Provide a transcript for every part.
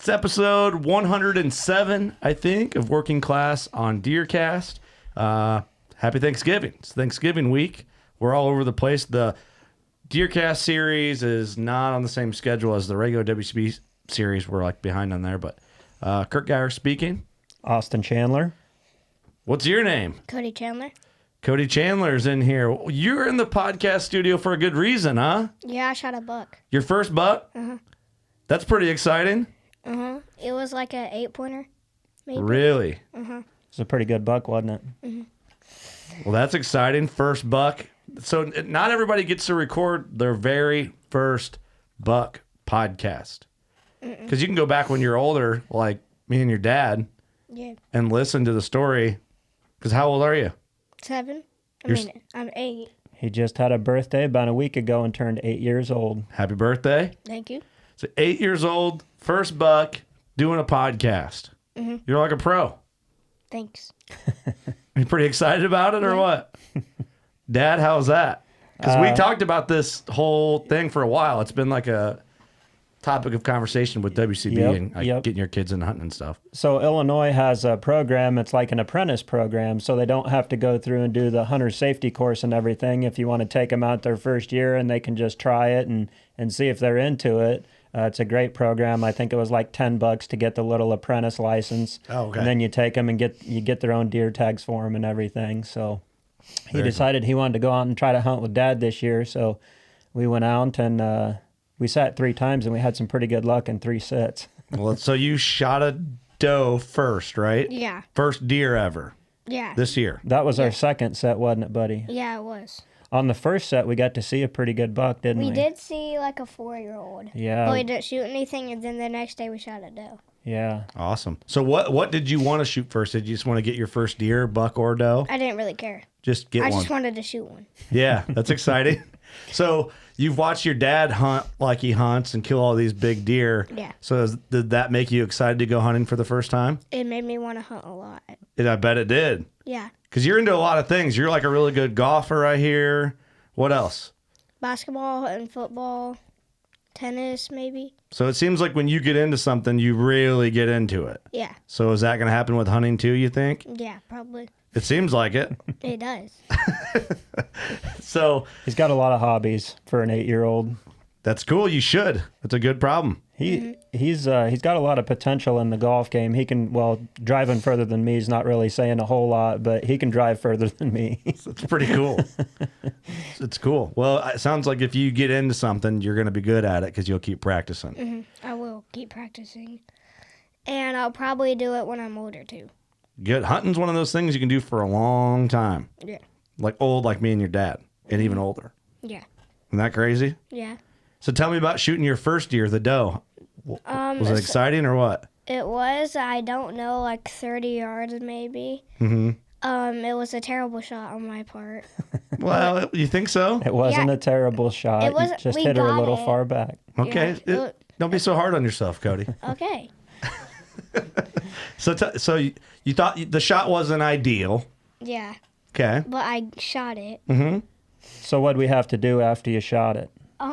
It's episode 107, I think, of Working Class on DeerCast. Happy Thanksgiving. It's Thanksgiving week. We're all over the place. The DeerCast series is not on the same schedule as the regular WCB series. We're like behind on there, but Kurt Geyer speaking. Austin Chandler. What's your name? Cody Chandler. Cody Chandler's in here. You're in the podcast studio for a good reason, huh? Yeah, I shot a buck. Your first buck? Uh-huh. That's pretty exciting. Uh-huh. It was like an 8-pointer, maybe. Really? Uh-huh. It's a pretty good buck, wasn't it? Mm-hmm. Well, that's exciting. First buck. So not everybody gets to record their very first buck podcast. Because you can go back when you're older, like me and your dad, Yeah. and listen to the story. Because how old are you? 7. You're I'm 8. He just had a birthday about a week ago and turned 8 years old. Happy birthday. Thank you. So 8 years old, first buck, doing a podcast. Mm-hmm. You're like a pro. Thanks. You pretty excited about it or what? Dad, how's that? Because we talked about this whole thing for a while. It's been like a topic of conversation with WCB and getting your kids into hunting and stuff. So Illinois has a program. It's like an apprentice program, so they don't have to go through and do the hunter safety course and everything. If you want to take them out their first year and they can just try it and see if they're into it. It's a great program. I think it was like $10 to get the little apprentice license. Oh, okay. And then you take them and you get their own deer tags for them and everything. So he decided he wanted to go out and try to hunt with Dad this year. So we went out and we sat 3 times and we had some pretty good luck in 3 sits. Well, so you shot a doe first, right? Yeah. First deer ever Yeah. this year. That was our second set, wasn't it, buddy? Yeah, it was. On the first set, we got to see a pretty good buck, didn't we? We did see like a 4-year-old. Yeah. But we didn't shoot anything, and then the next day we shot a doe. Yeah. Awesome. So what did you want to shoot first? Did you just want to get your first deer, buck or doe? I didn't really care. Just get I one. just wanted to shoot one. Yeah, that's exciting. So you've watched your dad hunt like he hunts and kill all these big deer. Yeah. So did that make you excited to go hunting for the first time? It made me want to hunt a lot. And I bet it did. Yeah. Because you're into a lot of things. You're like a really good golfer, I hear. What else? Basketball and football, tennis maybe. So it seems like when you get into something, you really get into it. Yeah. So is that going to happen with hunting too, you think? Yeah, probably. It seems like it. It does. So He's got a lot of hobbies for an 8-year-old. that's cool. You should. That's a good problem. He's got a lot of potential in the golf game. He can, driving further than me is not really saying a whole lot, but he can drive further than me. It's pretty cool. It's cool. Well, it sounds like if you get into something, you're going to be good at it because you'll keep practicing. Mm-hmm. I will keep practicing. And I'll probably do it when I'm older too. Good. Hunting's one of those things you can do for a long time. Yeah. Like old, like me and your dad, and even older. Yeah. Isn't that crazy? Yeah. So tell me about shooting your first deer, the doe. Was it exciting or what? It was, I don't know, like 30 yards maybe. Mm-hmm. It was a terrible shot on my part. Well, you think so? It wasn't Yeah. a terrible shot. It wasn't- You just we hit her a got little it. far back. Okay. Yeah. Don't be so hard on yourself, Cody. Okay. So you thought the shot wasn't ideal. Yeah. Okay. But I shot it. Mm-hmm. So what'd we have to do after you shot it?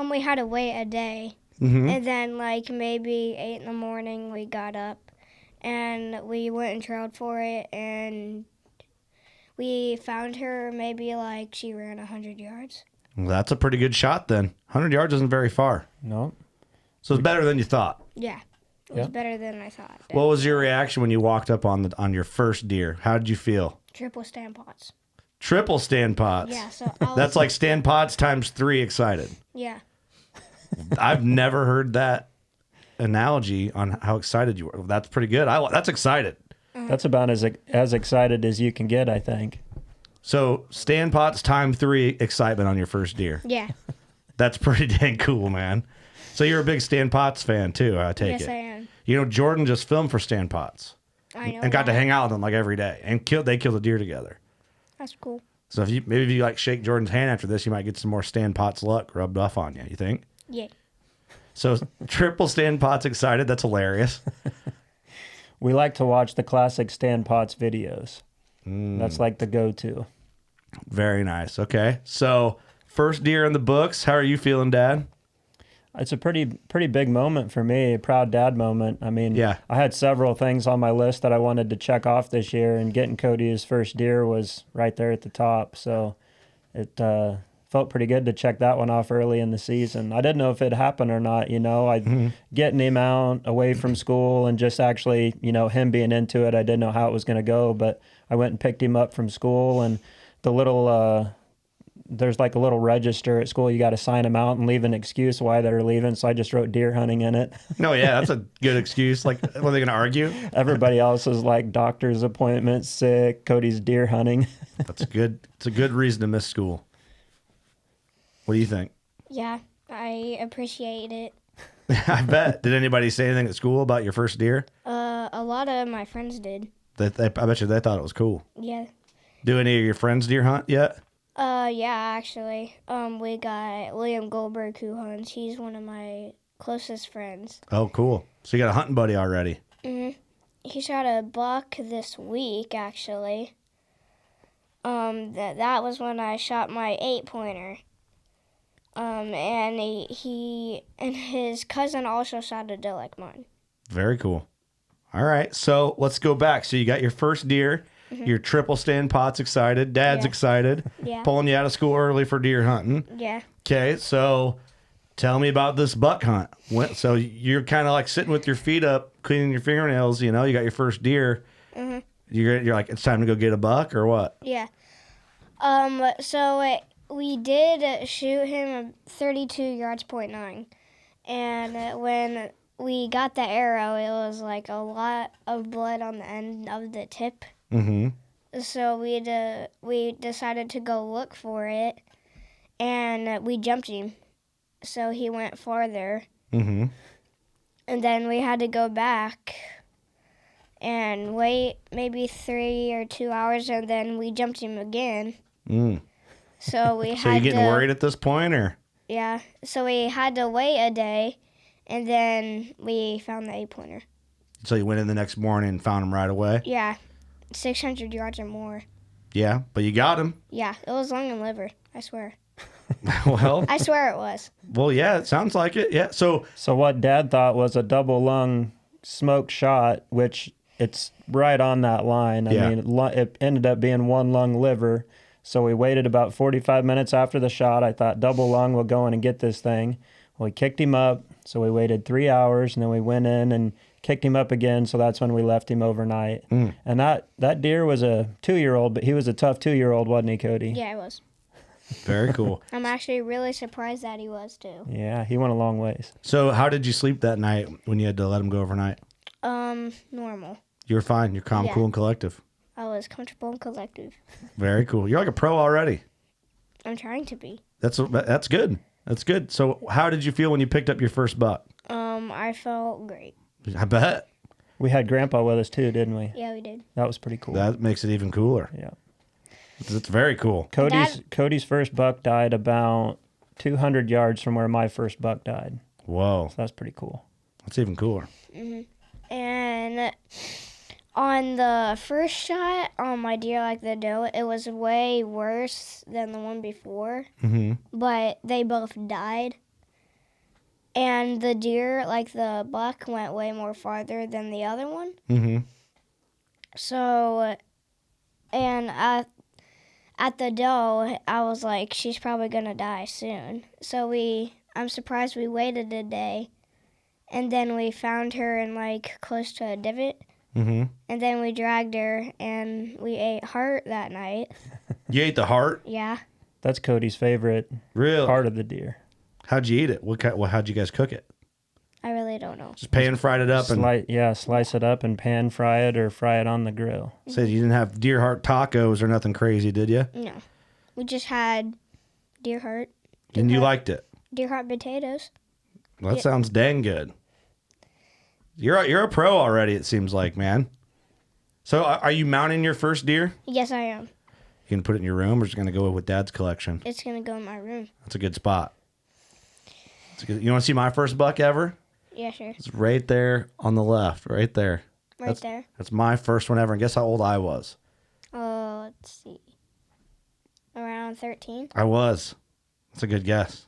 We had to wait a day. Mm-hmm. And then, like, maybe 8 in the morning, we got up. And we went and trailed for it. And we found her maybe, like, she ran 100 yards. Well, that's a pretty good shot then. 100 yards isn't very far. No. So it's better than you thought. Yeah. It was better than I thought. What was your reaction when you walked up on your first deer? How did you feel? Triple stand pots. Triple stand pots. Yeah, so I was, That's like stand pots times 3 excited. yeah. I've never heard that analogy on how excited you were. That's pretty good. That's excited. That's about as excited as you can get, I think. So stand pots times 3 excitement on your first deer. Yeah. That's pretty dang cool, man. So you're a big stand pots fan too, I take Yes, it. I am. You know, Jordan just filmed for stand pots I know. and got to that. hang out with them like every day, and they killed a deer together. That's cool. So if you like shake Jordan's hand after this, you might get some more stand pots luck rubbed off on you. You think? Yeah. So triple stand pots excited. That's hilarious. We like to watch the classic Stan Potts videos. That's like the go-to. Very nice. Okay. So first deer in the books. How are you feeling, Dad? It's a pretty big moment for me, a proud dad moment. I mean, Yeah. I had several things on my list that I wanted to check off this year, and getting Cody his first deer was right there at the top. So it felt pretty good to check that one off early in the season. I didn't know if it happened or not. Getting him out away from school and just actually, him being into it, I didn't know how it was going to go, but I went and picked him up from school, and the little there's like a little register at school. You got to sign them out and leave an excuse why they're leaving. So I just wrote deer hunting in it. No, yeah, that's a good excuse. Like, what are they going to argue? Everybody else is like doctor's appointment, sick. Cody's deer hunting. That's good. It's a good reason to miss school. What do you think? Yeah, I appreciate it. I bet. Did anybody say anything at school about your first deer? A lot of my friends did. I bet you they thought it was cool. Yeah. Do any of your friends deer hunt yet? Yeah, actually. We got William Goldberg who hunts. He's one of my closest friends. Oh, cool. So you got a hunting buddy already. He shot a buck this week, actually. That was when I shot my 8-pointer. And he and his cousin also shot a doe like mine. Very cool. All right, so let's go back. So you got your first deer. Your triple stand pot's excited. Dad's Yeah. excited. Yeah. Pulling you out of school early for deer hunting. Yeah. Okay, so tell me about this buck hunt. So you're kind of like sitting with your feet up, cleaning your fingernails. You got your first deer. You're like, it's time to go get a buck or what? Yeah. So we did shoot him 32 yards, .9. And when we got the arrow, it was like a lot of blood on the end of the tip. So we decided to go look for it, and we jumped him. So he went farther. And then we had to go back and wait maybe 3 or 2 hours, and then we jumped him again. So we So you're getting worried at this point, or? Yeah. So we had to wait a day, and then we found the 8-pointer. So you went in the next morning and found him right away? Yeah. 600 yards or more. Yeah, but you got him. Yeah, it was lung and liver. I swear. Well, I swear it was. well, yeah, it sounds like it. Yeah, so what Dad thought was a double lung smoke shot, which it's right on that line. I Yeah. mean, it ended up being one lung liver. So we waited about 45 minutes after the shot. I thought double lung will go in and get this thing. Well, we kicked him up. So we waited 3 hours, and then we went in and kicked him up again. So that's when we left him overnight. And that deer was a 2-year-old, but he was a tough 2-year-old, wasn't he, Cody? Yeah, it was. very cool. I'm actually really surprised that he was too. Yeah, he went a long ways. So how did you sleep that night when you had to let him go overnight? Normal. You were fine. You're calm, Yeah. cool, and collective. I was comfortable and collective. Very cool. You're like a pro already. I'm trying to be. That's good. That's good. So how did you feel when you picked up your first buck? I felt great. I bet. We had Grandpa with us too, didn't we? Yeah, we did. That was pretty cool. That makes it even cooler. Yeah. It's very cool. Cody's first buck died about 200 yards from where my first buck died. Whoa. So that's pretty cool. That's even cooler. And on the first shot on my deer like the doe, it was way worse than the one before. But they both died. And the deer, like the buck, went way more farther than the other one. So, and at the doe, I was like, she's probably gonna die soon. So I'm surprised we waited a day, and then we found her in like close to a divot. And then we dragged her, and we ate heart that night. You ate the heart? Yeah. That's Cody's favorite Really? part of the deer. How'd you eat it? How'd you guys cook it? I really don't know. Just pan fried it up and Slice it up and pan fry it or fry it on the grill. said you didn't have deer heart tacos or nothing crazy, did you? No. We just had deer heart. And you liked it? Deer heart potatoes. Well, that sounds dang good. You're a pro already, it seems like, man. So are you mounting your first deer? Yes, I am. You can put it in your room or just going to go with Dad's collection? It's going to go in my room. That's a good spot. You want to see my first buck ever? Yeah, sure. It's right there on the left, right there. Right there. That's my first one ever. And guess how old I was? Let's see. Around 13. I was. That's a good guess.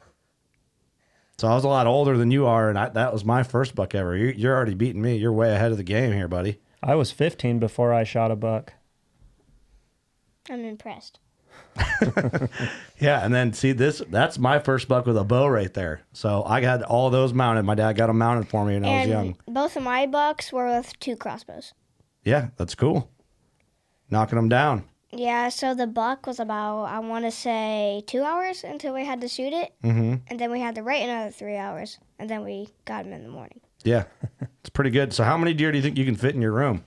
So I was a lot older than you are, and that was my first buck ever. You're already beating me. You're way ahead of the game here, buddy. I was 15 before I shot a buck. I'm impressed. Yeah, and then see that's my first buck with a bow right there. So I got all those mounted. My dad got them mounted for me when I was young. Both of my bucks were with 2 crossbows. Yeah, that's cool. Knocking them down. Yeah, so the buck was about, I want to say, 2 hours until we had to shoot it. Mm-hmm. And then we had to wait another 3 hours. And then we got him in the morning. Yeah, it's pretty good. So how many deer do you think you can fit in your room?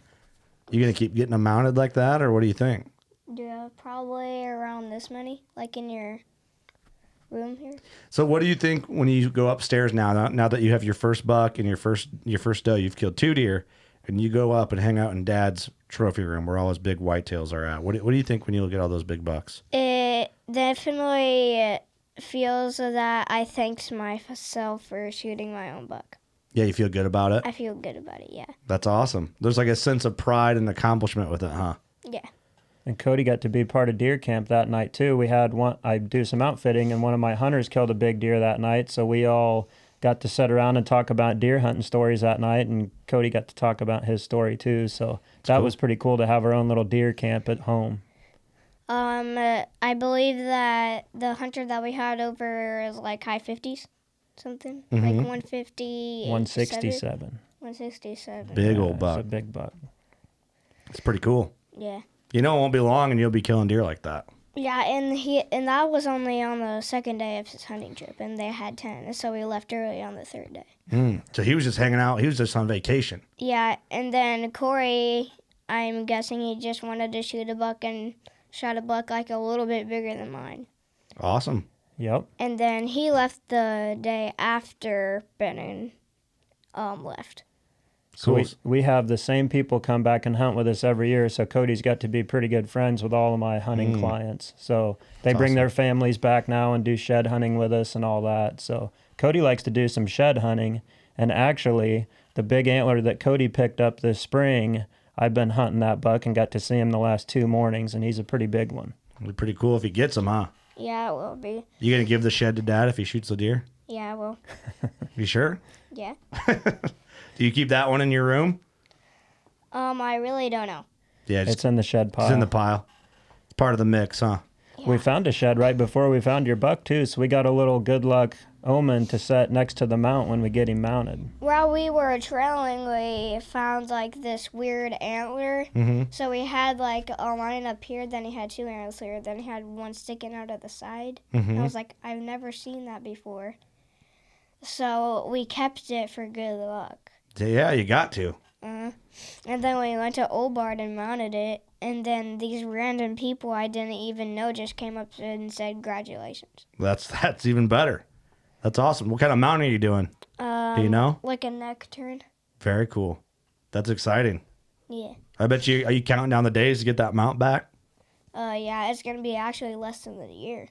You going to keep getting them mounted like that, or what do you think? Yeah, probably around this many, like in your room here. So what do you think when you go upstairs now that you have your first buck and your first doe, you've killed 2 deer, and you go up and hang out in Dad's trophy room where all his big whitetails are at? What do you think when you look at all those big bucks? It definitely feels that I thanked myself for shooting my own buck. Yeah, you feel good about it? I feel good about it, yeah. That's awesome. There's like a sense of pride and accomplishment with it, huh? Yeah. And Cody got to be part of deer camp that night too. We had I do some outfitting, and one of my hunters killed a big deer that night. So we all got to sit around and talk about deer hunting stories that night, and Cody got to talk about his story too. So that was pretty cool to have our own little deer camp at home. I believe that the hunter that we had over is like high 50s, something like 150, 167. 167. Big old It's buck. a big buck. It's pretty cool. Yeah. You know, it won't be long and you'll be killing deer like that. Yeah, and that was only on the second day of his hunting trip, and they had 10, and so we left early on the third day. So he was just hanging out. He was just on vacation. Yeah, and then Corey, I'm guessing he just wanted to shoot a buck and shot a buck like a little bit bigger than mine. Awesome. Yep. And then he left the day after Brennan left. So Cool. we have the same people come back and hunt with us every year. So Cody's got to be pretty good friends with all of my hunting clients. So they That's bring awesome. their families back now and do shed hunting with us and all that. So Cody likes to do some shed hunting. And actually, the big antler that Cody picked up this spring, I've been hunting that buck and got to see him the last 2 mornings, and he's a pretty big one. It'll be pretty cool if he gets them, huh? Yeah, it will be. You gonna give the shed to Dad if he shoots the deer? Yeah, I will. You sure? Yeah. Do you keep that one in your room? I really don't know. Yeah, It's in the shed pile. it's in the pile. It's part of the mix, huh? We found a shed right before we found your buck, too, so we got a little good luck omen to set next to the mount when we get him mounted. While we were trailing, we found like this weird antler. So we had like a line up here, then he had 2 antlers here, then he had one sticking out of the side. I was like, I've never seen that before. So we kept it for good luck. Yeah, you got to. And then we went to Old Bart and mounted it, and then these random people I didn't even know just came up and said congratulations. That's even better. That's awesome. What kind of mount are you doing? Do you know? Like a neck turn. Very cool. That's exciting. Yeah. I bet you. Are you counting down the days to get that mount back? Yeah, it's gonna be actually less than a year.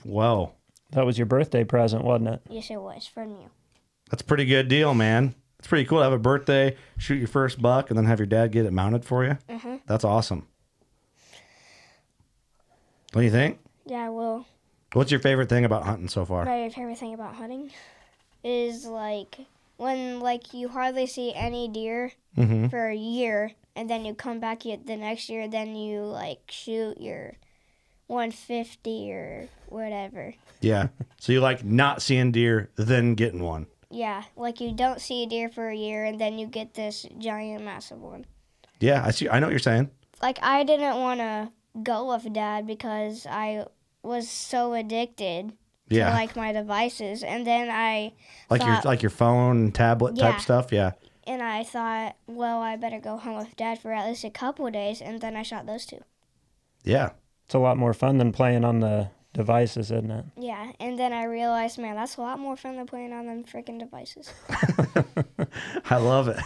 Whoa, That was your birthday present, wasn't it? Yes, it was from you. that's a pretty good deal, man. It's pretty cool to have a birthday, shoot your first buck, and then have your dad get it mounted for you. That's awesome. What do you think? Yeah, well, What's your favorite thing about hunting so far? my favorite thing about hunting is like when like you hardly see any deer for a year, and then you come back the next year, then you like shoot your 150 or whatever. Yeah. So you like not seeing deer, then getting one. Yeah, like you don't see a deer for a year, and then you get this giant, massive one. Yeah, I see. I know what you're saying. Like I didn't want to go with Dad because I was so addicted to like my devices, and then I thought, your phone and tablet Yeah. type stuff. Yeah. and I thought, well, I better go home with Dad for at least a couple of days, and then I shot those 2. Yeah. It's a lot more fun than playing on the devices, isn't it? Yeah, and then I realized, man, that's a lot more fun than playing on them freaking devices. I love it.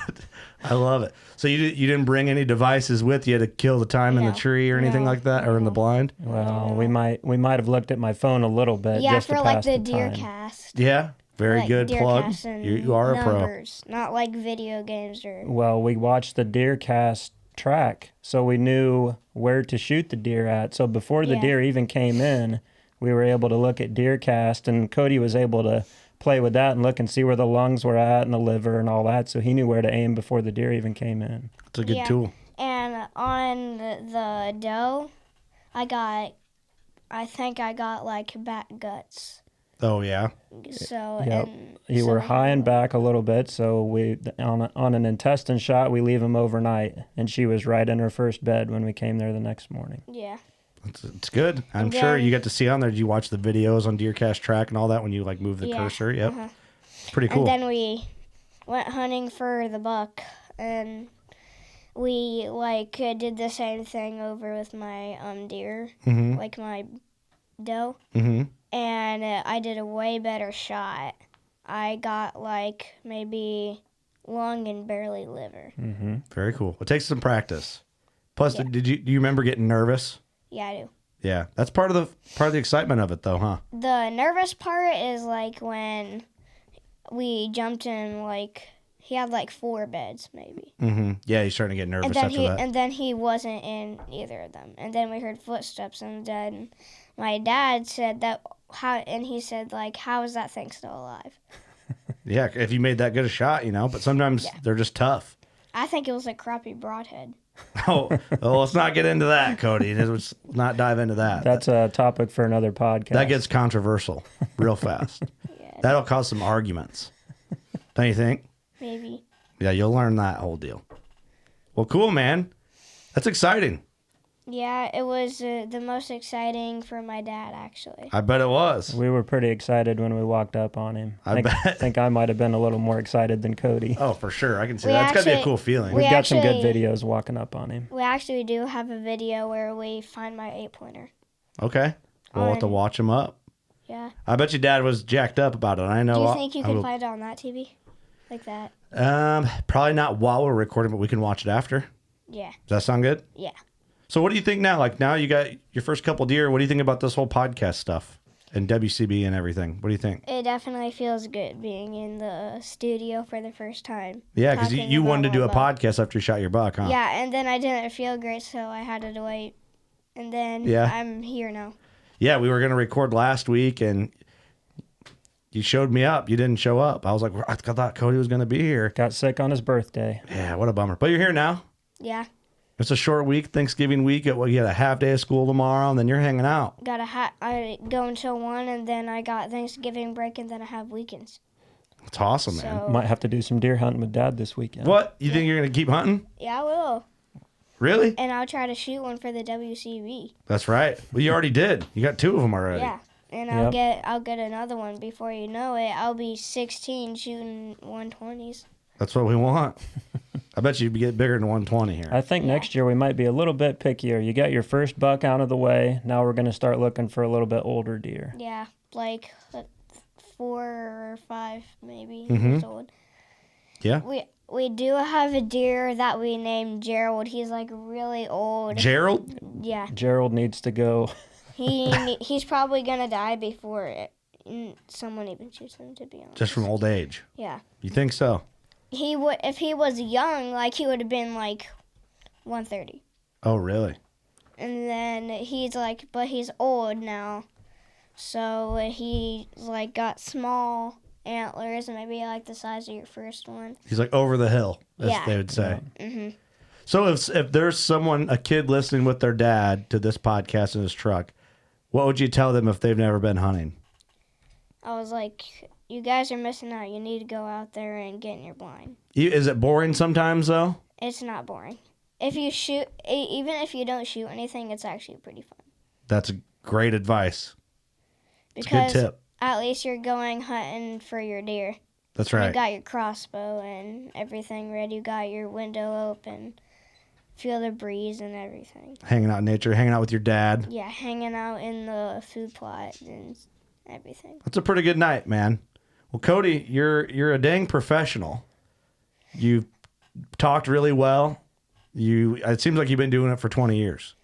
I love it. So you didn't bring any devices with you to kill the time in the No. tree or anything No. like that, or in the blind? Well, we might have looked at my phone a little bit Yeah, just for to like pass the the time. DeerCast. Yeah. Very Like good plug. DeerCast and You are a pro. numbers, not like video games or. Well, we watched the DeerCast track, so we knew where to shoot the deer at. So before the Yeah. deer even came in, we were able to look at DeerCast, and Cody was able to play with that and look and see where the lungs were at and the liver and all that. So he knew where to aim before the deer even came in. It's a good tool. And on the doe, I think I got like back guts. Oh, yeah. So, Yep. and You were high and back a little bit, so we on an intestine shot, we leave him overnight, and she was right in her first bed when we came there the next morning. Yeah. It's good. I'm And sure then- you get to see on there. Did you watch the videos on DeerCast track and all that when you like move the cursor? Yep. Pretty cool. And then we went hunting for the buck, and we did the same thing over with my deer, like my doe. Mm-hmm. And I did a way better shot. I got like maybe lung and barely liver. Mm-hmm. Very cool. It takes some practice. Plus, do you remember getting nervous? Yeah, I do. Yeah, that's part of the excitement of it, though, huh? The nervous part is like when we jumped in, like he had like 4 beds maybe. Mm-hmm. Yeah, you're starting to get nervous after that. And then he wasn't in either of them. And then we heard footsteps, and then my dad said that he said like, how is that thing still alive? Yeah, if you made that good a shot, but sometimes they're just tough. I think it was a crappy broadhead. Oh, well, let's not get into that, Cody. Let's not dive into that. That's a topic for another podcast. That gets controversial real fast. Yeah, That'll cause some arguments. Don't you think? maybe. Yeah, you'll learn that whole deal. Well, cool, man. That's exciting. Yeah, it was the most exciting for my dad, actually. I bet it was. We were pretty excited when we walked up on him. I bet. I think I might have been a little more excited than Cody. Oh, for sure. I can see We that. It's got to be a actually- cool feeling. we We've got some good actually- videos walking up on him. We actually do have a video where we find my 8-pointer. Okay. We'll have to watch them up. Yeah. I bet your dad was jacked up about it. I know. Do you think you I can will- find it on that TV? Like that? Probably not while we're recording, but we can watch it after. Yeah. Does that sound good? Yeah. So what do you think now? Like now you got your first couple deer. What do you think about this whole podcast stuff and WCB and everything? What do you think? It definitely feels good being in the studio for the first time. Yeah, because talking you about wanted to do my a buck. podcast after you shot your buck, huh? Yeah, and then I didn't feel great, so I had to wait. And then Yeah. I'm here now. Yeah, we were going to record last week, and you showed me up. You didn't show up. I was like, I thought Cody was going to be here. Got sick on his birthday. Yeah, what a bummer. But you're here now. Yeah. It's a short week, Thanksgiving week. You got a half day of school tomorrow, and then you're hanging out. I go until 1, and then I got Thanksgiving break, and then I have weekends. It's awesome, man. So, Might have to do some deer hunting with Dad this weekend. What? You think you're going to keep hunting? yeah, I will. Really? And I'll try to shoot one for the WCB. That's right. Well, you already did. You got 2 of them already. Yeah. And I'll get another one before you know it. I'll be 16 shooting 120s. That's what we want. I bet you'd get bigger than 120 here. I think next year we might be a little bit pickier. You got your first buck out of the way. Now we're going to start looking for a little bit older deer. Yeah, like 4 or 5 maybe Mm-hmm. years old. Yeah. We do have a deer that we named Gerald. He's like really old. Gerald? Yeah, Gerald needs to go. he's probably gonna die before someone even shoots him. To be honest. Just from old age. Yeah. You think so? He would if he was young, like he would have been like 130. Oh, really? And then but he's old now, so he like got small antlers, maybe like the size of your first one. He's like over the hill, as Yeah. they would say. hmm So if there's a kid listening with their dad to this podcast in his truck, what would you tell them if they've never been hunting? I was like, you guys are missing out. You need to go out there and get in your blind. Is it boring sometimes, though? It's not boring. If you shoot, even if you don't shoot anything, it's actually pretty fun. That's great advice. It's a Because good tip. at least you're going hunting for your deer. That's You right. got your crossbow and everything ready. You got your window open. Feel the breeze and everything. Hanging out in nature, hanging out with your dad. Yeah, hanging out in the food plot and everything. That's a pretty good night, man. Well, Cody, you're a dang professional. You talked really well. It seems like you've been doing it for 20 years.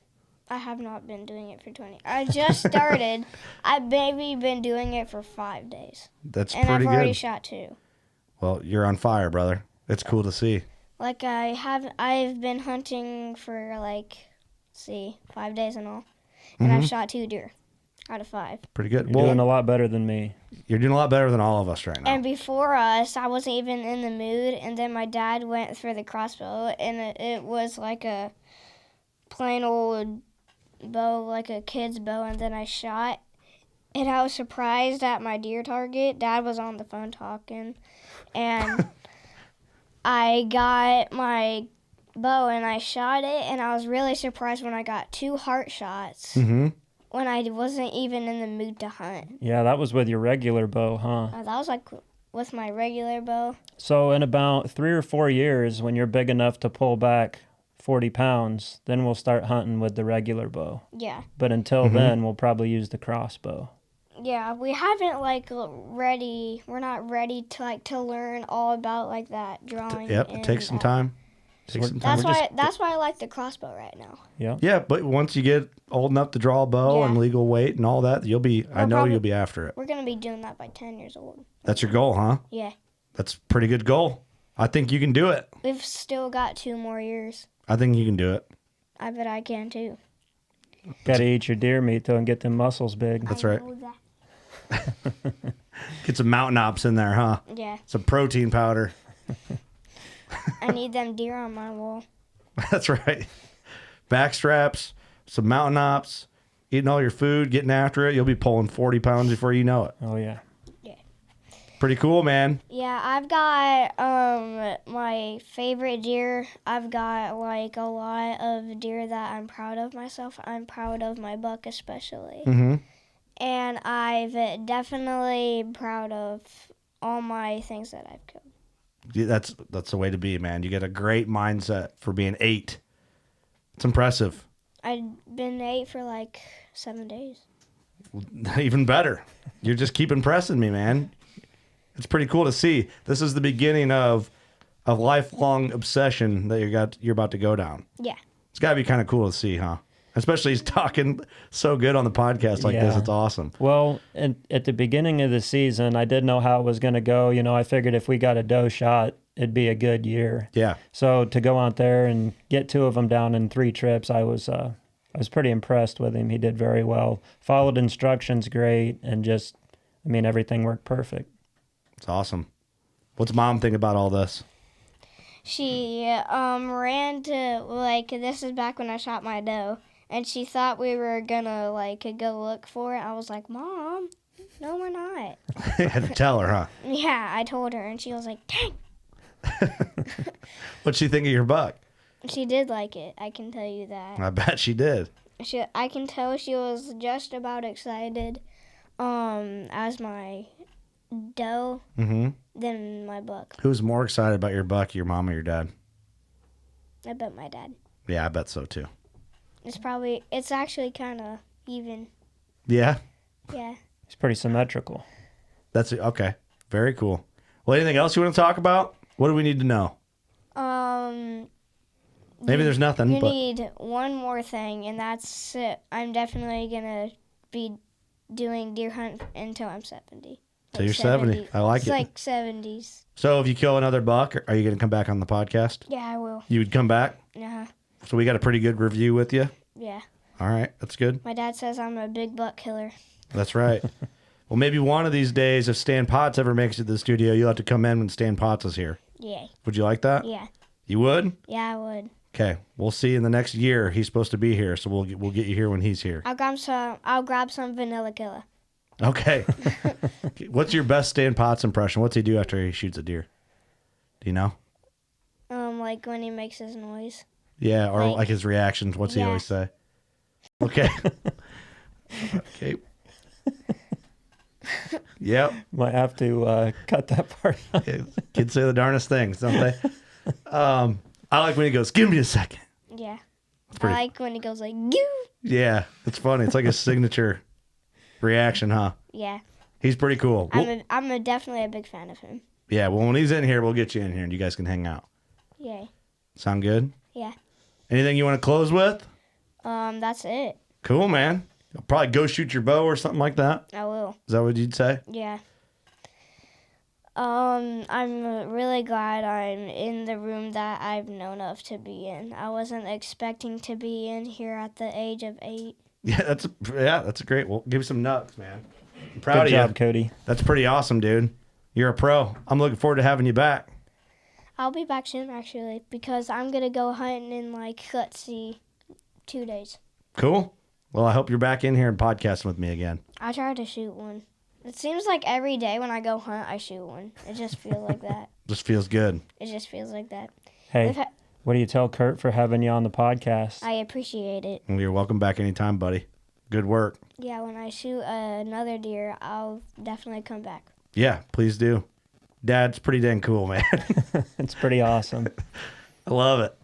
I have not been doing it for 20. I just started. I've maybe been doing it for 5 days. That's And pretty I've already good. shot 2. Well, you're on fire, brother. It's cool to see. Like I've been hunting for 5 days in all. And I've shot 2 deer. out of 5. Pretty good. You're doing a lot better than me. You're doing a lot better than all of us right now. And before us, I wasn't even in the mood. And then my dad went for the crossbow, and it was like a plain old bow, like a kid's bow. And then I shot, and I was surprised at my deer target. Dad was on the phone talking, and I got my bow and I shot it, and I was really surprised when I got 2 heart shots. Mm-hmm. When I wasn't even in the mood to hunt. Yeah, that was with your regular bow, huh? That was like with my regular bow. So in about 3 or 4 years, when you're big enough to pull back 40 pounds, then we'll start hunting with the regular bow. Yeah. But until then, we'll probably use the crossbow. Yeah, we haven't we're not ready to learn all about like that drawing. Yep, it takes some time. That's why I like the crossbow right now. Yeah. Yeah, but once you get old enough to draw a bow and legal weight and all that, you'll be after it. We're going to be doing that by 10 years old. That's your goal, huh? Yeah. That's a pretty good goal. I think you can do it. We've still got 2 more years. I think you can do it. I bet I can too. Got to eat your deer meat, though, and get them muscles big. That's right. I know that. Get some mountain ops in there, huh? Yeah. Some protein powder. I need them deer on my wall. That's right. Back straps, some mountain ops, eating all your food, getting after it. You'll be pulling 40 pounds before you know it. Oh, yeah. Pretty cool, man. Yeah, I've got my favorite deer. I've got like a lot of deer that I'm proud of myself. I'm proud of my buck especially. Mm-hmm. And I've definitely proud of all my things that I've killed. That's the way to be, man. You get a great mindset for being 8. It's impressive. I've been 8 for like 7 days. Even better. You're just keep impressing me, man. It's pretty cool to see. This is the beginning of a lifelong obsession that you're about to go down. Yeah. It's got to be kind of cool to see, huh? Especially he's talking so good on the podcast like this. It's awesome. Well, and at the beginning of the season, I didn't know how it was going to go. You know, I figured if we got a doe shot, it'd be a good year. Yeah. So to go out there and get 2 of them down in 3 trips, I was pretty impressed with him. He did very well. Followed instructions great, and just, I mean, everything worked perfect. It's awesome. What's Mom think about all this? She ran to, like, this is back when I shot my doe. And she thought we were gonna, like, go look for it. I was like, Mom, no, we're not. You had to tell her, huh? Yeah, I told her, and she was like, dang. What'd she think of your buck? She did like it, I can tell you that. I bet she did. I can tell she was just about excited as my doe than my buck. Who's more excited about your buck, your mom or your dad? I bet my dad. Yeah, I bet so too. It's actually kind of even. Yeah? Yeah. It's pretty symmetrical. That's it. Okay. Very cool. Well, anything else you want to talk about? What do we need to know? Maybe there's nothing. You but need one more thing, and that's it. I'm definitely gonna be doing deer hunt until I'm 70. So you're 70. I like it's it. Like 70s. So if you kill another buck, are you going to come back on the podcast? Yeah, I will. You would come back? Uh-huh. So we got a pretty good review with you? Yeah. All right. That's good. My dad says I'm a big buck killer. That's right. Well, maybe one of these days, if Stan Potts ever makes it to the studio, you'll have to come in when Stan Potts is here. Yeah. Would you like that? Yeah. You would? Yeah, I would. Okay. We'll see in the next year. He's supposed to be here, so we'll get you here when he's here. I'll grab some vanilla killer. Okay. What's your best Stan Potts impression? What's he do after he shoots a deer? Do you know? Like when he makes his noise. Yeah, or like his reactions. What's he always say? Okay. Okay. Yep. Might have to cut that part out. Kids say the darndest things, don't they? I like when he goes, "Give me a second." Yeah. Pretty... I like when he goes like, "You." Yeah, it's funny. It's like a signature reaction, huh? Yeah. He's pretty cool. I'm definitely a big fan of him. Yeah, well, when he's in here, we'll get you in here and you guys can hang out. Yay. Sound good? Yeah. Anything you want to close with? That's it. Cool, man. I'll probably go shoot your bow or something like that. I will. Is that what you'd say? Yeah. I'm really glad I'm in the room that I've known of to be in. I wasn't expecting to be in here at the age of 8. Yeah, that's a great. Well, give you some nuts, man. I'm proud Good of job, you. Cody. That's pretty awesome, dude. You're a pro. I'm looking forward to having you back. I'll be back soon, actually, because I'm going to go hunting in, like, let's see, 2 days. Cool. Well, I hope you're back in here and podcasting with me again. I try to shoot one. It seems like every day when I go hunt, I shoot one. It just feels like that. Just feels good. It just feels like that. Hey, what do you tell Kurt for having you on the podcast? I appreciate it. Well, you're welcome back anytime, buddy. Good work. Yeah, when I shoot another deer, I'll definitely come back. Yeah, please do. Dad's pretty dang cool, man. It's pretty awesome. I love it.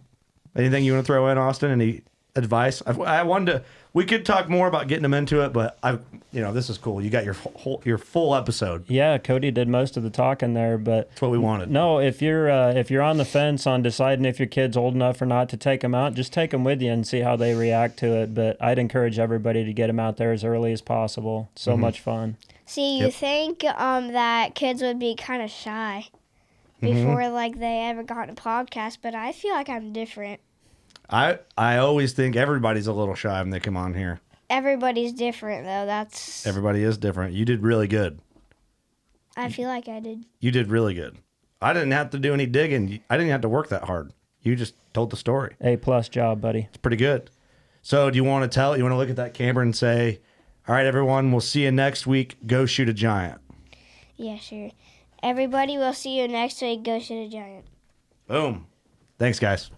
Anything you want to throw in, Austin? Any advice? I wanted to. We could talk more about getting them into it, but this is cool. You got your full episode. Yeah, Cody did most of the talking there, but That's what we wanted. no, if you're on the fence on deciding if your kid's old enough or not to take them out, just take them with you and see how they react to it. But I'd encourage everybody to get them out there as early as possible. So much fun. See, you think that kids would be kind of shy before like they ever got a podcast, but I feel like I'm different. I always think everybody's a little shy when they come on here. Everybody's different though. Everybody is different. You did really good. I feel like I did. You did really good. I didn't have to do any digging. I didn't have to work that hard. You just told the story. A+ job, buddy. It's pretty good. So do you want to tell? You want to look at that camera and say, "All right, everyone, we'll see you next week. Go shoot a giant." Yeah, sure. Everybody, we'll see you next week. Go shoot a giant. Boom. Thanks, guys.